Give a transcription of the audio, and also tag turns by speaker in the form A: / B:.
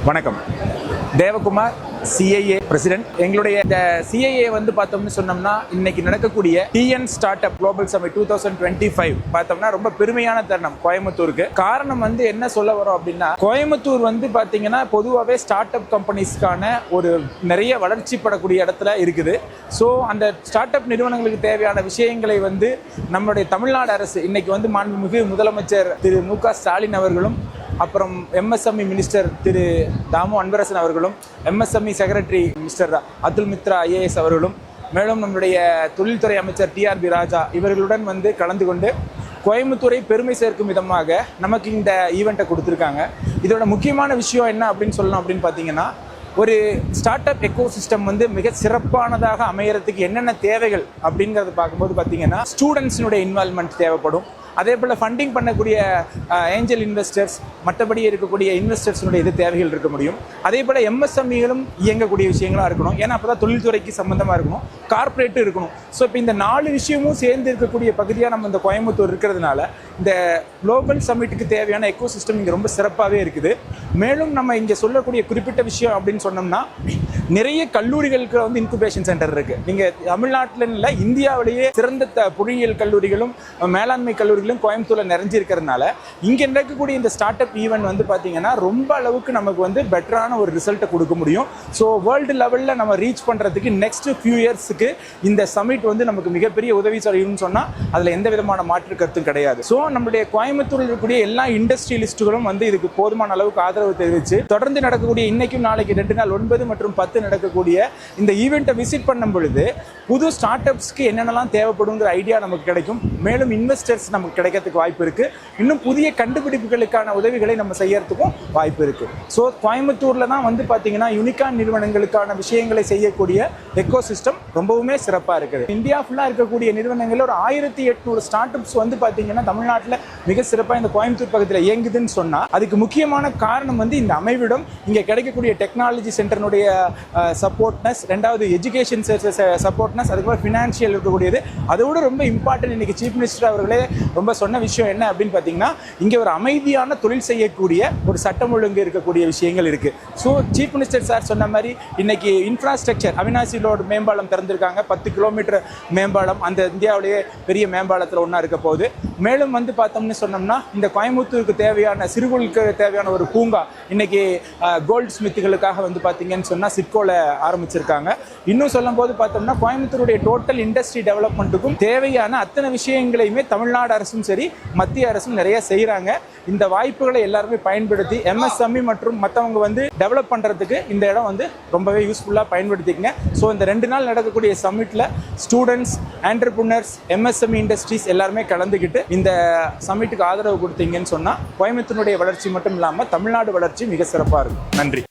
A: வணக்கம். Devakumar, CIA president. எங்களுடைய இந்த சிஐஏ வந்து பார்த்தோம்னு சொன்னோம்னா இன்னைக்கு நடக்கக்கூடிய TN start up global submit 2025 பார்த்தோம்னா ரொம்ப பெருமையான தருணம் கோயம்புத்தூருக்கு. காரணம் வந்து என்ன சொல்ல வரோம் அப்படின்னா, கோயம்புத்தூர் வந்து பார்த்தீங்கன்னா பொதுவாகவே ஸ்டார்ட் அப் கம்பெனிஸ்க்கான ஒரு நிறைய வளர்ச்சி படக்கூடிய இடத்துல இருக்குது. ஸோ அந்த ஸ்டார்ட் அப் நிறுவனங்களுக்கு தேவையான விஷயங்களை வந்து நம்மளுடைய தமிழ்நாடு அரசு இன்னைக்கு வந்து மாண்புமிகு முதலமைச்சர் திரு மு.க. ஸ்டாலின் அவர்களும், அப்புறம் எம்எஸ்எம்இ மினிஸ்டர் திரு தாமு அன்பரசன் அவர்களும், MSME secretary mister Atul Mitra IAS அவர்களும், மேலும் நம்முடைய தொழில்துறை அமைச்சர் டிஆர்பி ராஜா இவர்களுடன் வந்து கலந்து கொண்டு கோயம்புத்தூரை பெருமை சேர்க்கும் விதமாக நமக்கு இந்த ஈவெண்ட்டை கொடுத்துருக்காங்க. இதோட முக்கியமான விஷயம் என்ன அப்படின்னு சொல்லணும் அப்படின்னு பார்த்தீங்கன்னா, ஒரு ஸ்டார்ட் அப் எக்கோ சிஸ்டம் வந்து மிக சிறப்பானதாக அமையறதுக்கு என்னென்ன தேவைகள் அப்படிங்கிறத பார்க்கும்போது பார்த்தீங்கன்னா, ஸ்டூடெண்ட்ஸினுடைய இன்வால்மெண்ட் தேவைப்படும். அதே போல் ஃபண்டிங் பண்ணக்கூடிய ஏஞ்சல் இன்வெஸ்டர்ஸ், மற்றபடி இருக்கக்கூடிய இன்வெஸ்டர்ஸினுடைய இது தேவைகள் இருக்க முடியும். அதே போல் எம்எஸ்எம்இகளும் இயங்கக்கூடிய விஷயங்களாக இருக்கணும். ஏன்னா அப்போ தான் தொழில்துறைக்கு சம்மந்தமாக இருக்கணும், கார்ப்பரேட்டும் இருக்கணும். ஸோ இப்போ இந்த 4 விஷயமும் சேர்ந்து இருக்கக்கூடிய பகுதியாக நம்ம இந்த கோயம்புத்தூர் இருக்கிறதுனால இந்த குளோபல் சமிட்டுக்கு தேவையான எக்கோ சிஸ்டம் இங்கே ரொம்ப சிறப்பாகவே இருக்குது. மேலும் நம்ம இங்கே சொல்லக்கூடிய குறிப்பிட்ட விஷயம் அப்படின்னு சொன்னோம்னா, நிறைய கல்லூரிகளுக்கு வந்து இன்குபேஷன் சென்டர் இருக்குது. நீங்கள் தமிழ்நாட்டில் இல்லை, இந்தியாவிலேயே சிறந்த பொறியியல் கல்லூரிகளும் மேலாண்மை கல்லூரிகளும் கோயம்புத்தூரில் நிறைஞ்சிருக்கிறதுனால இங்கே நடக்கக்கூடிய இந்த ஸ்டார்ட் அப் ஈவெண்ட் வந்து பார்த்தீங்கன்னா ரொம்ப அளவுக்கு நமக்கு வந்து பெட்டரான ஒரு ரிசல்ட்டை கொடுக்க முடியும். ஸோ வேர்ல்டு லெவலில் நம்ம ரீச் பண்ணுறதுக்கு நெக்ஸ்ட் ஃபியூ இயர்ஸுக்கு இந்த சமிட் வந்து நமக்கு மிகப்பெரிய உதவி செய்யும்னு சொன்னால் அதில் எந்த விதமான மாற்று கருத்தும் கிடையாது. ஸோ நம்மளுடைய கோயம்புத்தூரில் இருக்கக்கூடிய எல்லா இண்டஸ்ட்ரியலிஸ்ட்டுகளும் வந்து இதுக்கு போதுமான அளவுக்கு ஆதரவு தெரிவித்து தொடர்ந்து நடக்கக்கூடிய இன்னைக்கும் நாளைக்கு 2 நாள் 9 மற்றும் 10 நடக்கக்கூடிய இந்த ஈவெண்ட்டை விசிட் பண்ணும் பொழுது புது ஸ்டார்ட் அப்ஸ்க்கு என்னென்னலாம் தேவைப்படுங்கிற ஐடியா நமக்கு கிடைக்கும். மேலும் இன்வெஸ்டர்ஸ் நமக்கு கிடைக்கிறதுக்கு வாய்ப்பு இருக்குது. இன்னும் புதிய கண்டுபிடிப்புகளுக்கான உதவிகளை நம்ம செய்யறதுக்கும் வாய்ப்பு இருக்குது. ஸோ கோயம்புத்தூரில் தான் வந்து பார்த்தீங்கன்னா யூனிகார்ன் நிறுவனங்களுக்கான விஷயங்களை செய்யக்கூடிய எக்கோ சிஸ்டம் ரொம்பவுமே சிறப்பாக இருக்குது. இந்தியா ஃபுல்லாக இருக்கக்கூடிய நிறுவனங்கள் ஒரு 1800 ஸ்டார்ட் அப்ஸ் வந்து பார்த்தீங்கன்னா தமிழ்நாட்டில் மிக சிறப்பாக இந்த கோயம்புத்தூர் பக்கத்தில் இயங்குதுன்னு சொன்னால் அதுக்கு முக்கியமான காரணம் வந்து இந்த அமைவிடம், இங்கே கிடைக்கக்கூடிய டெக்னாலஜி சென்டர்னுடைய சப்போர்ட்னஸ், ரெண்டாவது எஜுகேஷன் சப்போர்ட்னஸ், அதுக்கப்புறம் ஃபினான்ஷியல் இருக்கக்கூடியது. அதோட ரொம்ப இம்பார்ட்டன்ட் இன்னைக்கு சீஃப் மினிஸ்டர் அவர்களே ரொம்ப சொன்ன விஷயம் என்ன அப்படின்னு பார்த்தீங்கன்னா, இங்கே ஒரு அமைதியான தொழில் செய்யக்கூடிய ஒரு சட்டம் ஒழுங்கு இருக்கக்கூடிய விஷயங்கள் இருக்கு. ஸோ சீஃப் மினிஸ்டர் சார் சொன்ன மாதிரி இன்னைக்கு இன்ஃப்ராஸ்ட்ரக்சர் அவினாசி ரோடு மேம்பாலம் திறந்திருக்காங்க. 10 கிலோமீட்டர் மேம்பாலம், அந்த இந்தியாவிலேயே பெரிய மேம்பாலத்தில் ஒன்றா இருக்க போகுது. மேலும் வந்து பார்த்தோம்னு சொன்னோம்னா, இந்த கோயம்புத்தூருக்கு தேவையான சிறுகுழுக்கு தேவையான ஒரு பூங்கா இன்னைக்கு கோல்டு ஸ்மித்துகளுக்காக வந்து பார்த்தீங்கன்னு சொன்னால் சிட்கோல ஆரம்பிச்சிருக்காங்க. இன்னும் சொல்லும் போது பார்த்தோம்னா, கோயம்புத்தூருடைய டோட்டல் இண்டஸ்ட்ரி டெவலப்மெண்ட்டுக்கும் தேவையான அத்தனை விஷயங்களையுமே தமிழ்நாடு அரசும் சரி மத்திய அரசும் நிறைய செய்கிறாங்க. இந்த வாய்ப்புகளை எல்லாருமே பயன்படுத்தி எம்எஸ்எம்இ மற்றும் மற்றவங்க வந்து டெவலப் பண்ணுறதுக்கு இந்த இடம் வந்து ரொம்பவே யூஸ்ஃபுல்லாக பயன்படுத்திக்கங்க. ஸோ இந்த 2 நாள் நடக்கக்கூடிய சமிட்டில் ஸ்டூடெண்ட்ஸ், என்டர்பிரினர்ஸ், எம்எஸ்எம்இ இண்டஸ்ட்ரீஸ் எல்லாருமே கலந்துக்கிட்டு இந்த சமிட்டுக்கு ஆதரவு கொடுத்தீங்கன்னு சொன்னால் கோயம்புத்தூருடைய வளர்ச்சி மட்டும் இல்லாமல் தமிழ்நாடு வளர்ச்சி மிக சிறப்பாக இருக்கும். நன்றி.